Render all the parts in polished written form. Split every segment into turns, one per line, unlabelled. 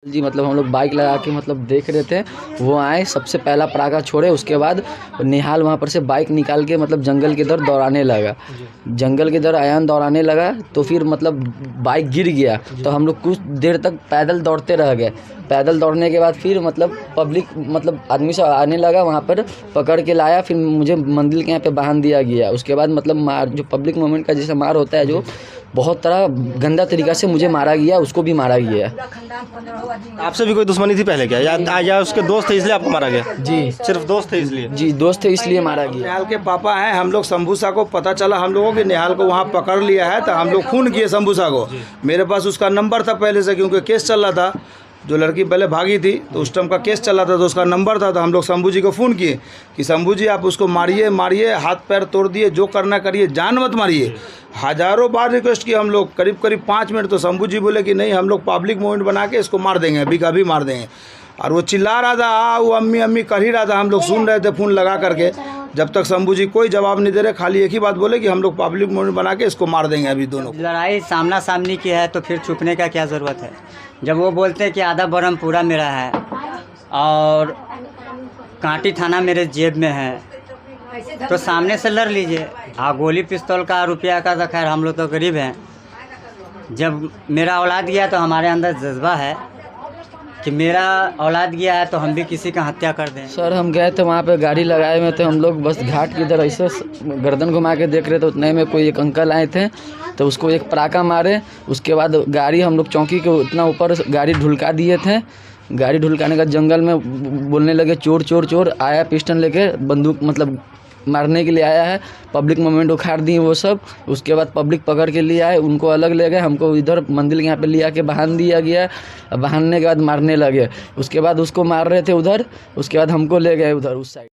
जी मतलब हम लोग बाइक लगा के मतलब देख रहे थे, वो आए सबसे पहला पटाखा छोड़े, उसके बाद निहाल वहाँ पर से बाइक निकाल के मतलब जंगल की तरफ दौड़ाने लगा। जंगल की तरफ आयान दौड़ाने लगा तो फिर मतलब बाइक गिर गया, तो हम लोग कुछ देर तक पैदल दौड़ते रह गए। पैदल दौड़ने के बाद फिर मतलब पब्लिक मतलब आदमी सब आने लगा, वहाँ पर पकड़ के लाया, फिर मुझे मंदिर के यहाँ पे बांध दिया गया। उसके बाद मतलब मार जो पब्लिक मूवमेंट का जैसा मार होता है, जो बहुत तरह गंदा तरीक़ा से मुझे मारा गया, उसको भी मारा गया।
आपसे भी कोई दुश्मनी थी पहले क्या, या उसके दोस्त थे इसलिए आपको मारा गया?
जी
सिर्फ दोस्त थे इसलिए?
जी दोस्त थे इसलिए मारा गया।
निहाल के पापा हैं, हम लोग शंभूसा को पता चला हम लोगों की निहाल को वहाँ पकड़ लिया है, तो हम लोग फ़ोन किए शंभूसा को। मेरे पास उसका नंबर था पहले से, क्योंकि केस चल रहा था, जो लड़की पहले भागी थी तो उस टाइम का केस चल रहा था, तो उसका नंबर था। तो हम लोग शंभू जी को फ़ोन किए कि शंभू जी आप उसको मारिए मारिए, हाथ पैर तोड़ दिए, जो करना करिए, जान मत मारिए। हज़ारों बार रिक्वेस्ट किया हम लोग, करीब 5 मिनट। तो शंभू जी बोले कि नहीं, हम लोग पब्लिक मूवमेंट बना के इसको मार देंगे, अभी का भी मार देंगे। और वो चिल्ला रहा था, वो अम्मी अम्मी कर ही रहा था, हम लोग सुन रहे थे फ़ोन लगा करके। जब तक शंभू जी कोई जवाब नहीं दे रहे, खाली एक ही बात बोले कि हम लोग पब्लिक मूवमेंट बना के इसको मार देंगे अभी दोनों।
लड़ाई सामना सामनी की है तो फिर छुपने का क्या ज़रूरत है? जब वो बोलते हैं कि आधा बरम पूरा मेरा है और कांटी थाना मेरे जेब में है, तो सामने से लड़ लीजिए। गोली पिस्तौल का रुपया का तो खैर हम लोग तो गरीब हैं। जब मेरा औलाद गया तो हमारे अंदर जज्बा है कि मेरा औलाद गया है तो हम भी किसी का हत्या कर दें।
सर हम गए थे वहाँ पे, गाड़ी लगाए हुए थे हम लोग, बस घाट की तरह ऐसे गर्दन घुमा के देख रहे थे। उतने में कोई एक अंकल आए थे, तो उसको एक पटाखा मारे। उसके बाद गाड़ी हम लोग चौकी के उतना ऊपर गाड़ी ढुलका दिए थे। गाड़ी ढुलकाने का जंगल में बोलने लगे चोर चोर चोर। आया पिस्टन लेके, बंदूक मतलब मारने के लिए आया है। पब्लिक मूवमेंट उखाड़ दी वो सब। उसके बाद पब्लिक पकड़ के लिए आए, उनको अलग ले गए, हमको इधर मंदिर के यहाँ पे ले आके बांध दिया गया। बांधने के बाद मारने लगे। उसके बाद उसको मार रहे थे उधर, उसके बाद हमको ले गए उधर उस साइड।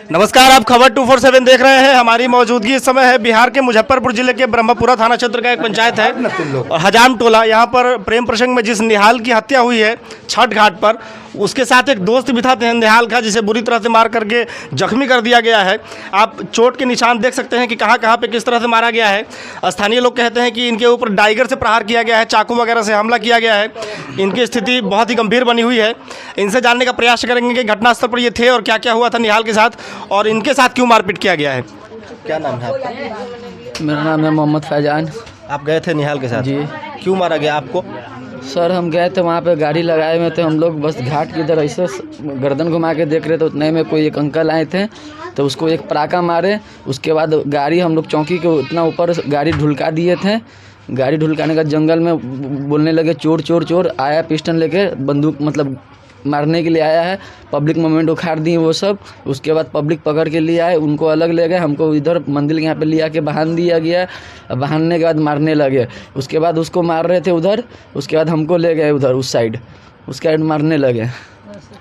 नमस्कार, आप खबर 247 देख रहे हैं। हमारी मौजूदगी इस समय है बिहार के मुजफ्फरपुर जिले के ब्रह्मपुरा थाना क्षेत्र का एक पंचायत है और हजाम टोला। यहाँ पर प्रेम प्रसंग में जिस निहाल की हत्या हुई है छठ घाट पर, उसके साथ एक दोस्त भी था निहाल का, जिसे बुरी तरह से मार करके जख्मी कर दिया गया है। आप चोट के निशान देख सकते हैं कि कहाँ कहाँ पे किस तरह से मारा गया है। स्थानीय लोग कहते हैं कि इनके ऊपर डाइगर से प्रहार किया गया है, चाकू वगैरह से हमला किया गया है। इनकी स्थिति बहुत ही गंभीर बनी हुई है। इनसे जानने का प्रयास करेंगे कि घटनास्थल पर ये थे और क्या क्या हुआ था निहाल के साथ और इनके साथ क्यों मारपीट किया गया है। क्या नाम है आपका?
मेरा नाम है मोहम्मद फैजान।
आप गए थे निहाल के साथ?
जी।
क्यों मारा गया आपको?
सर हम गए थे वहाँ पे, गाड़ी लगाए हुए थे हम लोग, बस घाट की तरह ऐसे गर्दन घुमा के देख रहे थे। उतने में कोई एक अंकल आए थे, तो उसको एक पटाखा मारे। उसके बाद गाड़ी हम लोग चौकी के उतना ऊपर गाड़ी ढुलका दिए थे। गाड़ी ढुलकाने का जंगल में बोलने लगे चोर चोर चोर। आया पिस्टन लेके, बंदूक मतलब मारने के लिए आया है। पब्लिक मूवमेंट उखाड़ दी वो सब। उसके बाद पब्लिक पकड़ के लिए आए, उनको अलग ले गए, हमको इधर मंदिर के यहाँ पे ले आके बांध दिया गया। बांधने के बाद मारने लगे। उसके बाद उसको मार रहे थे उधर, उसके बाद हमको ले गए उधर उस साइड, उसके बाद मारने लगे।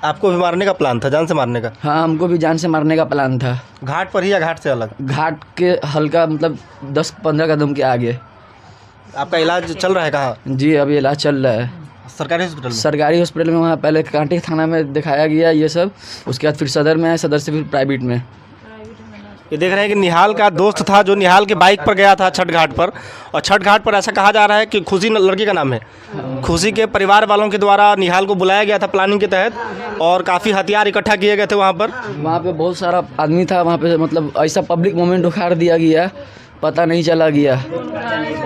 आपको भी मारने का प्लान था, जान से मारने का?
हाँ हमको भी जान से मारने का प्लान था।
घाट पर ही या घाट से अलग?
घाट के हल्का मतलब 10-15 कदम के आगे।
आपका इलाज चल रहा है कहाँ?
जी अभी इलाज चल रहा है
सरकारी हॉस्पिटल में?
सरकारी हॉस्पिटल में। वहाँ पहले कांटी थाना में दिखाया गया ये सब, उसके बाद फिर सदर में है, सदर से फिर प्राइवेट में।
ये देख रहे हैं कि निहाल का दोस्त था जो निहाल के बाइक पर गया था छठ घाट पर, और छठ घाट पर ऐसा कहा जा रहा है कि खुशी लड़की का नाम है, खुशी के परिवार वालों के द्वारा निहाल को बुलाया गया था प्लानिंग के तहत, और काफ़ी हथियार इकट्ठा किए गए थे वहाँ पर।
वहाँ पे बहुत सारा आदमी था वहाँ पे, मतलब ऐसा पब्लिक मूवमेंट उखाड़ दिया गया, पता नहीं चला गया।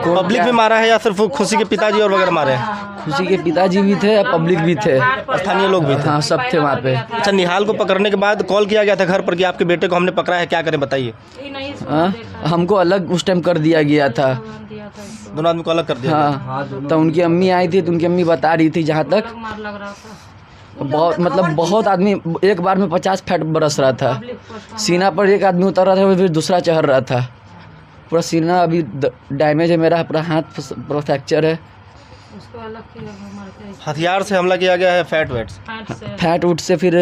पब्लिक भी मारा है या सिर्फ खुशी के पिताजी और वगैरह मारे हैं?
खुशी के पिताजी भी थे, पब्लिक भी थे,
स्थानीय लोग भी थे।
हाँ सब थे वहाँ पे।
अच्छा, निहाल को पकड़ने के बाद कॉल किया गया था घर पर कि आपके बेटे को हमने पकड़ा है, क्या करें बताइए?
हमको अलग उस टाइम कर दिया गया था,
दोनों आदमी को अलग कर दिया।
हाँ तो उनकी अम्मी आई थी, तो उनकी अम्मी बता रही थी जहाँ तक बहुत मतलब बहुत आदमी एक बार में 50 फैट बरस रहा था। सीना पर एक आदमी उतर रहा था, फिर दूसरा चढ़ रहा था। पूरा सीना अभी डैमेज है मेरा, पूरा हाथ पूरा फ्रैक्चर है।
हथियार से हमला किया गया है, फैट
उठ से फिर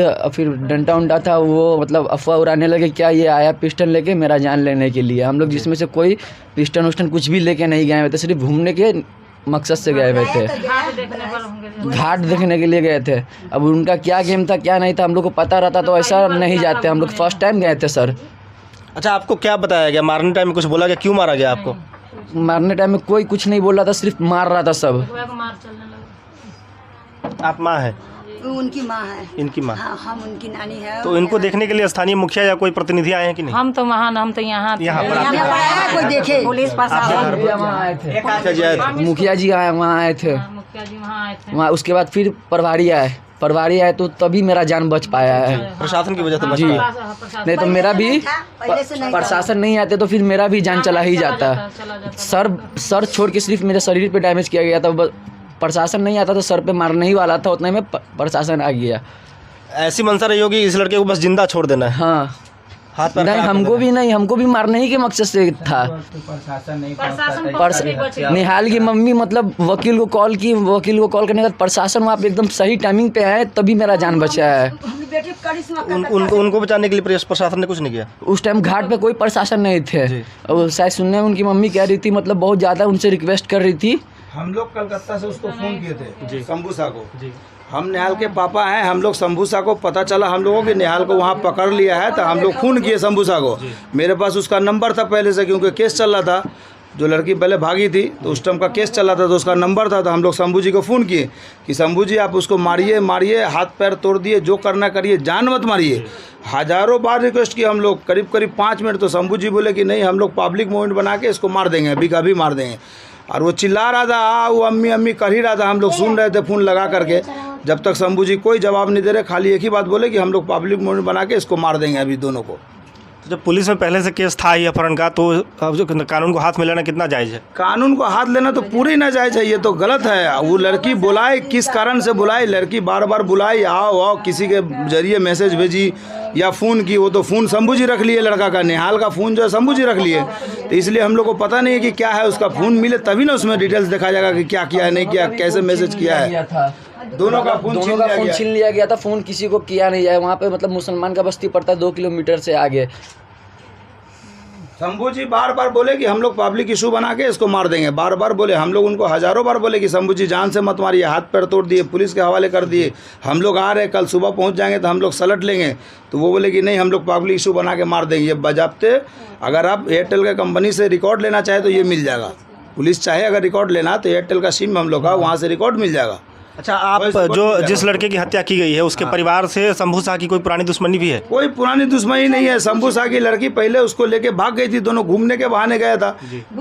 डंडा उंडा था, वो मतलब अफवाह उड़ाने लगे क्या ये आया पिस्टन लेके मेरा जान लेने के लिए। हम लोग जिसमें से कोई पिस्टन उस्टन कुछ भी लेके नहीं गए हुए थे, सिर्फ घूमने के मकसद से गए हुए थे, घाट देखने के लिए गए थे। अब उनका क्या गेम था क्या नहीं था हम लोग को पता रहता तो ऐसा नहीं जाते, हम लोग फर्स्ट टाइम गए थे सर।
अच्छा, आपको क्या बताया गया मारने टाइम में? कुछ बोला गया, क्यों मारा गया आपको?
मारने टाइम में कोई कुछ नहीं बोल रहा था, सिर्फ मार रहा था सब।
आप माँ है?
उनकी माँ है।
इनकी माँ?
हाँ, हम उनकी नानी है।
तो इनको देखने के लिए स्थानीय मुखिया या कोई प्रतिनिधि आए हैं कि नहीं?
हम तो हम तो यहाँ
यहाँ पर
यहाँ पर आया कोई देखे?
पुलिस प्रशासन
वहाँ आए थे,
मुखिया जी आए थे।
मुखिया जी वहाँ आए थे।
मुखिया जी वहाँ आए थे।
वहाँ उसके बाद फिर प्रभारी आए तो तभी मेरा जान बच पाया है।
प्रशासन की वजह से बच
जी।
गया।
नहीं तो मेरा भी
पहले से नहीं था।
प्रशासन नहीं आते तो फिर मेरा भी जान चला ही जाता। सर छोड़ के सिर्फ मेरे शरीर पे डैमेज किया गया था। प्रशासन नहीं आता तो सर पे मारने ही वाला था, उतने में प्रशासन आ गया।
ऐसी मंशा रही होगी इस लड़के को बस जिंदा छोड़ देना है।
हाँ,
हाथ पैर
नहीं हमको भी मारने ही के मकसद से था। निहाल की मम्मी मतलब वकील को कॉल करने के बाद प्रशासन वहाँ पे एकदम सही टाइमिंग पे आए, तभी मेरा जान बचा है।
उनको बचाने के लिए प्रशासन ने कुछ नहीं किया?
उस टाइम घाट पे कोई प्रशासन नहीं थे। और शायद सुनने में उनकी मम्मी कह रही थी, मतलब बहुत ज़्यादा उनसे रिक्वेस्ट कर रही थी।
हम लोग कलकत्ता से उसको फ़ोन किए थे, शंभूसा को। हम निहाल के पापा हैं, हम लोग शंभूसा को पता चला हम लोगों कि निहाल को वहाँ पकड़ लिया है, तो हम लोग फ़ोन किए शंभूसा को। मेरे पास उसका नंबर था पहले से, क्योंकि केस चल रहा था। जो लड़की पहले भागी थी तो उस टाइम का केस चल रहा था, तो उसका नंबर था। तो हम लोग शंभू जी को फ़ोन किए कि शंभू जी आप उसको मारिए, हाथ पैर तोड़ दिए, जो करना करिए, जान मत मारिए। हज़ारों बार रिक्वेस्ट किया हम लोग, करीब 5 मिनट। तो शंभू जी बोले कि नहीं, हम लोग पब्लिक मूवमेंट बना के इसको मार देंगे, अभी का अभी मार देंगे। और वो चिल्ला रहा था, वो अम्मी अम्मी कर ही रहा था। हम लोग सुन रहे थे फ़ोन लगा करके, जब तक शंभू जी कोई जवाब नहीं दे रहे। खाली एक ही बात बोले कि हम लोग पब्लिक मूवमेंट बना के इसको मार देंगे अभी दोनों को।
तो जब पुलिस में पहले से केस था ही अपहरण का, तो अब जो कानून को हाथ में लेना कितना जायज़ है?
कानून को हाथ लेना तो पूरी नाजायज़ है, ये तो गलत है। वो लड़की बुलाए, किस कारण से बुलाई? लड़की बार बार बुलाई, आओ, किसी के जरिए मैसेज भेजी या फ़ोन की। वो तो फ़ोन शंभू जी रख लिए, लड़का का निहाल का फ़ोन जो है शंभू जी रख लिए। तो इसलिए हम लोग को पता नहीं है कि क्या है। उसका फ़ोन मिले तभी ना उसमें डिटेल्स देखा जाएगा कि क्या किया है, नहीं किया, कैसे मैसेज किया है। दोनों का फ़ोन
छीन लिया गया था। फ़ोन किसी को किया नहीं है। वहाँ पे मतलब मुसलमान का बस्ती पड़ता है 2 किलोमीटर से आगे।
शंभू जी बार बार बोले कि हम लोग पब्लिक इशू बना के इसको मार देंगे, बार बार बोले। हम लोग उनको हज़ारों बार बोले कि शंभू जी जान से मत मारिए, हाथ पैर तोड़ दिए, पुलिस के हवाले कर दिए। हम लोग आ रहे, कल सुबह पहुंच जाएंगे तो हम लोग सलट लेंगे। तो वो बोले कि नहीं, हम लोग पब्लिक इशू बना के मार देंगे। ये बजाबते, अगर आप एयरटेल के कंपनी से रिकॉर्ड लेना चाहे तो ये मिल जाएगा। पुलिस चाहे अगर रिकॉर्ड लेना तो एयरटेल का सिम हम लोग का, वहाँ से रिकॉर्ड मिल जाएगा।
अच्छा, आप जो जिस लड़के की हत्या की गई है उसके परिवार से शंभू शाह की कोई पुरानी दुश्मनी भी है?
कोई पुरानी दुश्मनी नहीं है। शंभू शाह की लड़की पहले उसको लेके भाग गई थी, दोनों घूमने के बहाने गया था।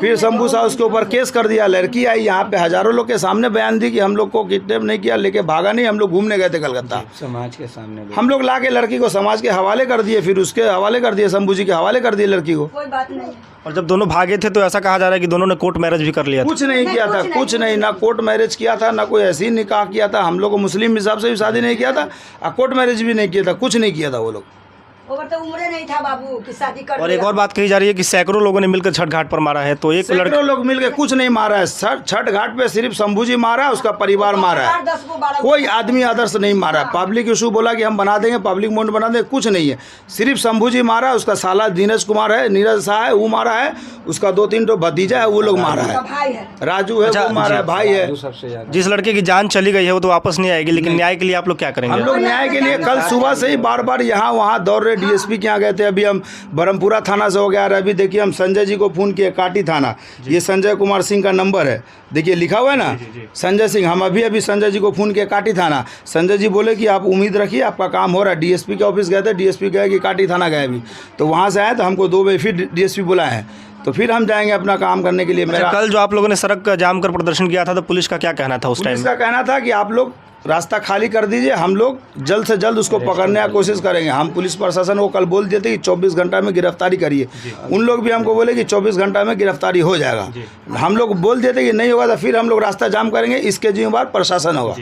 फिर शंभू शाह उसके ऊपर केस कर दिया। लड़की आई यहाँ पे, हज़ारों लोग के सामने बयान दी कि हम लोग को किडनैप नहीं किया, लेके भागा नहीं, हम लोग घूमने गए थे कलकत्ता।
समाज के सामने
हम लोग ला के लड़की को समाज के हवाले कर दिए, फिर उसके हवाले कर दिए, शंभू जी के हवाले कर दिए लड़की को।
कोई बात नहीं।
और जब दोनों भागे थे तो ऐसा कहा जा रहा है कि दोनों ने कोर्ट मैरिज भी कर लिया था।
कुछ नहीं किया था, कुछ नहीं, ना कोर्ट मैरिज किया था, ना कोई ऐसी निकाह किया था। हम लोग को मुस्लिम हिसाब से भी शादी नहीं किया था, और कोर्ट मैरिज भी नहीं किया था, कुछ नहीं किया था वो लोग।
ओवर तो उम्र नहीं था बाबू कि शादी कर
और एक और बात कही जा रही है कि सैकड़ों लोगों ने मिलकर छठ घाट पर मारा है। तो एक लड़का,
सैकड़ों लोग मिलकर कुछ नहीं मारा है। छठ घाट पे सिर्फ शंभू जी मारा, उसका परिवार मारा है, कोई आदमी आदर्श नहीं मारा। पब्लिक इशू बोला कि हम बना देंगे, पब्लिक मूवमेंट बना देंगे, कुछ नहीं है। सिर्फ शंभू जी मारा, उसका साला नीरज कुमार है, नीरज शाह है, वो मारा है। उसका 2-3 तो भतीजा है, वो लोग मारा है। राजू है, वो मारा है, भाई है।
जिस लड़के की जान चली गई है वो तो वापस नहीं आएगी, लेकिन न्याय के लिए आप लोग क्या करेंगे?
हम लोग न्याय के लिए कल सुबह से ही बार बार यहाँ वहाँ दौड़ रहे, डीएसपी के यहाँ गए थे। अभी हम ब्रह्मपुरा थाना से हो गया। अभी देखिए हम संजय जी को फ़ोन किए, काटी थाना। ये संजय कुमार सिंह का नंबर है, देखिए लिखा हुआ है ना, संजय सिंह। हम अभी संजय जी को फ़ोन किए, काटी थाना। संजय जी बोले कि आप उम्मीद रखिए, आपका काम हो रहा है। डीएसपी के ऑफिस गए थे, डीएसपी गए कि काटी थाना गए अभी। तो वहाँ से आए तो हमको 2 बजे फिर डीएसपी बुलाए हैं, तो फिर हम जाएंगे अपना काम करने के लिए। मेरा
कल जो आप लोगों ने सड़क जाम कर प्रदर्शन किया था, तो पुलिस का क्या कहना था उस टाइम?
पुलिस का कहना था कि आप लोग रास्ता खाली कर दीजिए, हम लोग जल्द से जल्द उसको पकड़ने की कोशिश करेंगे। हम पुलिस प्रशासन को कल बोल दिए थे कि 24 घंटा में गिरफ्तारी करिए। उन लोग भी हमको बोले कि 24 घंटा में गिरफ्तारी हो जाएगा। हम लोग बोल दिए थे कि नहीं होगा तो फिर हम लोग रास्ता जाम करेंगे। इसके जिम्मेवार प्रशासन होगा,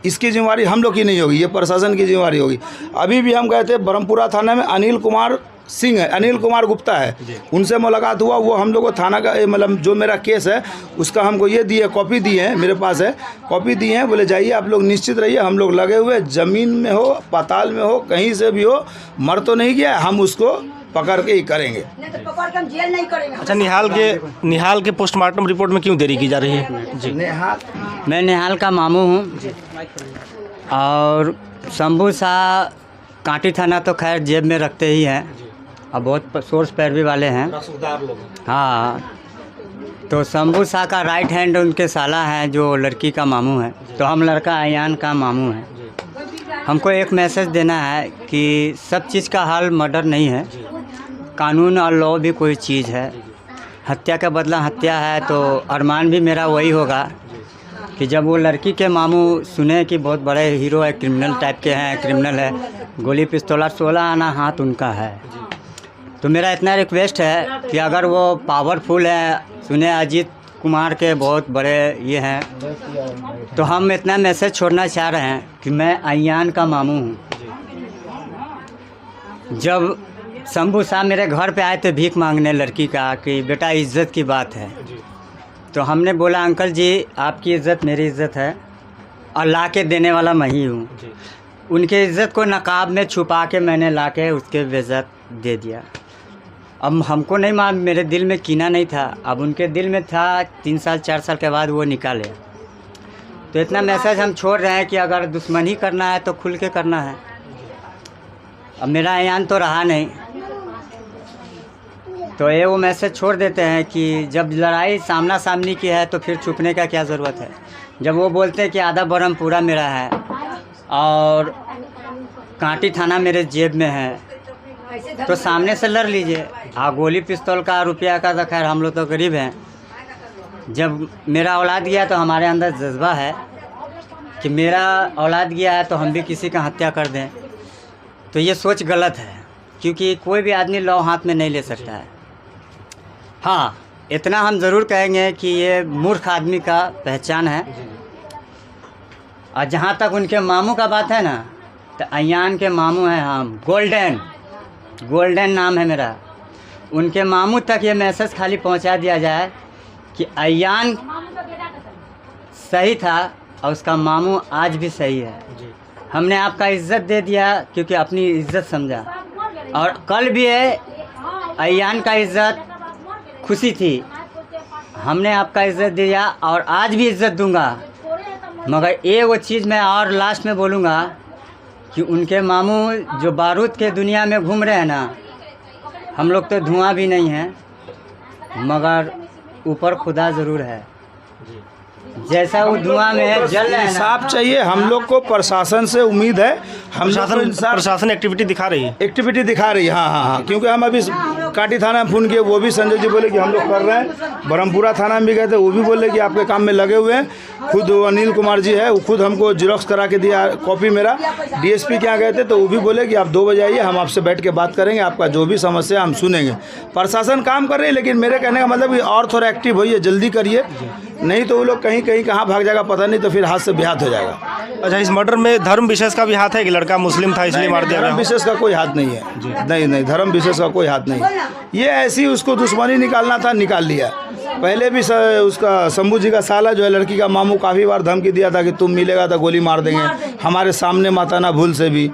इसकी जिम्मेवारी हम लोग की नहीं होगी, ये प्रशासन की जिम्मेवारी होगी। अभी भी हम गए थे ब्रह्मपुरा थाना में, अनिल कुमार सिंह है, अनिल कुमार गुप्ता है, उनसे मुलाकात हुआ। वो हम लोग को थाना का मतलब जो मेरा केस है उसका हमको ये दिए, कॉपी दी है, मेरे पास है कॉपी दी है। बोले जाइए आप लोग निश्चित रहिए, हम लोग लगे हुए, ज़मीन में हो, पाताल में हो, कहीं से भी हो, मर तो नहीं गया, हम उसको पकड़ के ही करेंगे।
अच्छा, निहाल के पोस्टमार्टम रिपोर्ट में क्यों देरी की जा रही है? जी,
मैं निहाल का मामू हूँ। और शंभू शाह कांटी थाना तो खैर जेब में रखते ही हैं, और बहुत सोर्स पैरवी वाले हैं। हाँ, तो शंभू शाह का राइट हैंड उनके साला है जो लड़की का मामू है, तो हम लड़का अयान का मामू है। हमको एक मैसेज देना है कि सब चीज़ का हल मर्डर नहीं है, कानून और लॉ भी कोई चीज़ है। हत्या का बदला हत्या है, तो अरमान भी मेरा वही होगा कि जब वो लड़की के मामू सुने कि बहुत बड़े हीरो है, क्रिमिनल टाइप के हैं, क्रिमिनल है, गोली पिस्तौल 16 आना हाथ उनका है, तो मेरा इतना रिक्वेस्ट है कि अगर वो पावरफुल है, सुने अजीत कुमार के बहुत बड़े ये हैं, तो हम इतना मैसेज छोड़ना चाह रहे हैं कि मैं अयान का मामू हूँ। जब शंभू शाह मेरे घर पे आए थे भीख मांगने लड़की का कि बेटा इज़्ज़त की बात है, तो हमने बोला अंकल जी आपकी इज़्ज़त मेरी इज़्ज़त है और ला के देने वाला मैं ही हूँ। उनके इज़्ज़त को नकाब में छुपा के मैंने ला के उसके बेइज्जत दे दिया। अब हमको नहीं मालूम, मेरे दिल में कीना नहीं था, अब उनके दिल में था। 3 साल 4 साल के बाद वो निकाले। तो इतना मैसेज हम छोड़ रहे हैं कि अगर दुश्मनी करना है तो खुल के करना है। अब मेरा अयान तो रहा नहीं, तो ये वो मैसेज छोड़ देते हैं कि जब लड़ाई सामना सामनी की है तो फिर छुपने का क्या ज़रूरत है। जब वो बोलते हैं कि आधा बरम पूरा मेरा है और कांटी थाना मेरे जेब में है, तो सामने से लड़ लीजिए। गोली पिस्तौल का रुपया का तो खैर हम लोग तो गरीब हैं। जब मेरा औलाद गया तो हमारे अंदर जज्बा है कि मेरा औलाद गया है तो हम भी किसी का हत्या कर दें, तो ये सोच गलत है, क्योंकि कोई भी आदमी लौ हाथ में नहीं ले सकता है। हाँ, इतना हम ज़रूर कहेंगे कि ये मूर्ख आदमी का पहचान है। और जहाँ तक उनके मामू का बात है ना, तो अयान के मामू हैं हम। गोल्डन नाम है मेरा। उनके मामू तक ये मैसेज खाली पहुंचा दिया जाए कि अयान सही था और उसका मामू आज भी सही है। हमने आपका इज़्ज़त दे दिया क्योंकि अपनी इज़्ज़त समझा, और कल भी है अयान का इज़्ज़त खुशी थी। हमने आपका इज़्ज़त दिया और आज भी इज़्ज़त दूंगा। मगर ये वो चीज़ मैं और लास्ट में बोलूँगा कि उनके मामू जो बारूद के दुनिया में घूम रहे हैं ना, हम लोग तो धुआं भी नहीं है, मगर ऊपर खुदा ज़रूर है। जैसा वो धुआं में जल रहे हैं ना,
इंसाफ चाहिए। हम लोग को प्रशासन से उम्मीद है, हम लोग को इंसाफ
प्रशासन एक्टिविटी दिखा रही है।
एक्टिविटी दिखा रही है। हाँ, क्योंकि हम अभी काटी थाना में फ़ोन किए, वो भी संजय जी बोले कि हम लोग कर रहे हैं। ब्रह्मपुरा थाना में भी गए थे, वो भी बोले कि आपके काम में लगे हुए हैं। खुद अनिल कुमार जी है, वो खुद हमको जिरोक्स करा के दिया कॉपी मेरा। डीएसपी के यहाँ गए थे तो वो भी बोले कि आप 2 बजे आइए, हम आपसे बैठ के बात करेंगे, आपका जो भी समस्या हम सुनेंगे। प्रशासन काम कर रही है, लेकिन मेरे कहने का मतलब कि और थोड़ा एक्टिव होइए, जल्दी करिए, नहीं तो वो लोग कहीं कहाँ भाग जाएगा पता नहीं, तो फिर हाथ से बेहाथ हो जाएगा।
अच्छा, इस मर्डर में धर्म विशेष का भी हाथ है कि लड़का मुस्लिम था इसलिए मार दिया गया?
धर्म विशेष का कोई हाथ नहीं है। नहीं, धर्म विशेष का कोई हाथ नहीं है। ये ऐसी उसको दुश्मनी निकालना था, निकाल लिया। पहले भी उसका शंभू जी का साला जो है लड़की का मामू काफ़ी बार धमकी दिया था कि तुम मिलेगा तो गोली मार देंगे, हमारे सामने माता ना भूल से भी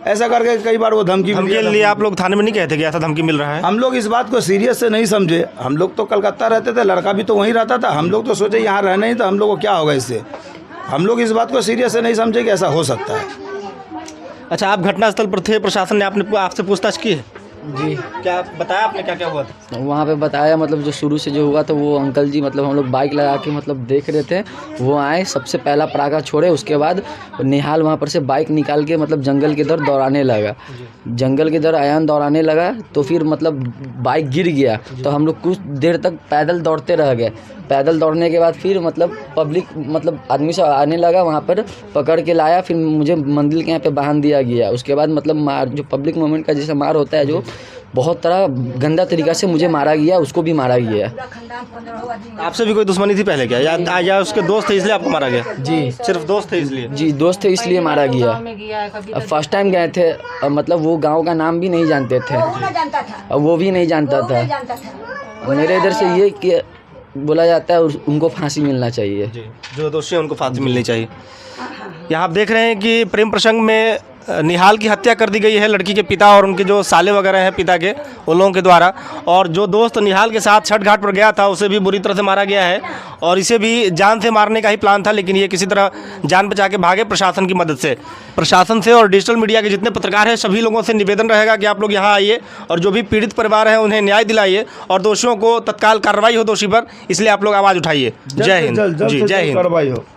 ऐसा करके कई बार वो धमकी
के लिए आप लोग थाने में नहीं कहते कि ऐसा धमकी मिल रहा है?
हम लोग इस बात को सीरियस से नहीं समझे। हम लोग तो कलकत्ता रहते थे, लड़का भी तो वहीं रहता था। हम लोग तो सोचे यहाँ रहना ही, तो हम लोग को क्या होगा इससे। हम लोग इस बात को सीरियस से नहीं समझे कि ऐसा हो सकता है।
अच्छा, आप घटनास्थल पर थे, प्रशासन ने आपसे पूछताछ की है?
जी।
क्या बताया आपने, क्या क्या हुआ था
वहाँ पे? बताया मतलब जो शुरू से जो हुआ था, वो अंकल जी मतलब हम लोग बाइक लगा के मतलब देख रहे थे, वो आए, सबसे पहला पटाखा छोड़े, उसके बाद निहाल वहाँ पर से बाइक निकाल के मतलब जंगल की तरफ दौड़ाने लगा। जंगल की तरफ अयान दौड़ाने लगा तो फिर मतलब बाइक गिर गया, तो हम लोग कुछ देर तक पैदल दौड़ते रह गए। पैदल दौड़ने के बाद फिर मतलब पब्लिक मतलब आदमी सब आने लगा, वहाँ पर पकड़ के लाया, फिर मुझे मंदिर के यहाँ पे बांध दिया गया। उसके बाद मतलब मार, जो पब्लिक मूवमेंट का जैसा मार होता है, जो बहुत तरह गंदा तरीक़ा से मुझे मारा गया, उसको भी मारा गया।
आपसे भी कोई दुश्मनी थी पहले क्या, या उसके दोस्त थे इसलिए आपको मारा गया?
जी,
सिर्फ दोस्त थे इसलिए?
जी, दोस्त थे इसलिए मारा गया। फर्स्ट टाइम गए थे, मतलब वो गांव का नाम भी नहीं जानते थे, और वो भी नहीं जानता था। मेरे इधर से ये कि बोला जाता है उनको फांसी मिलना चाहिए।
जो दोषी हैं उनको फांसी मिलनी चाहिए। यहाँ आप देख रहे हैं कि प्रेम प्रसंग में निहाल की हत्या कर दी गई है लड़की के पिता और उनके जो साले वगैरह हैं पिता के, उन लोगों के द्वारा। और जो दोस्त निहाल के साथ छठ घाट पर गया था उसे भी बुरी तरह से मारा गया है और इसे भी जान से मारने का ही प्लान था, लेकिन ये किसी तरह जान बचा के भागे प्रशासन की मदद से। प्रशासन से और डिजिटल मीडिया के जितने पत्रकार हैं सभी लोगों से निवेदन रहेगा कि आप लोग यहाँ आइए और जो भी पीड़ित परिवार है उन्हें न्याय दिलाइए और दोषियों को तत्काल कार्रवाई हो दोषी पर, इसलिए आप लोग आवाज़ उठाइए। जय हिंद जी, जय हिंद।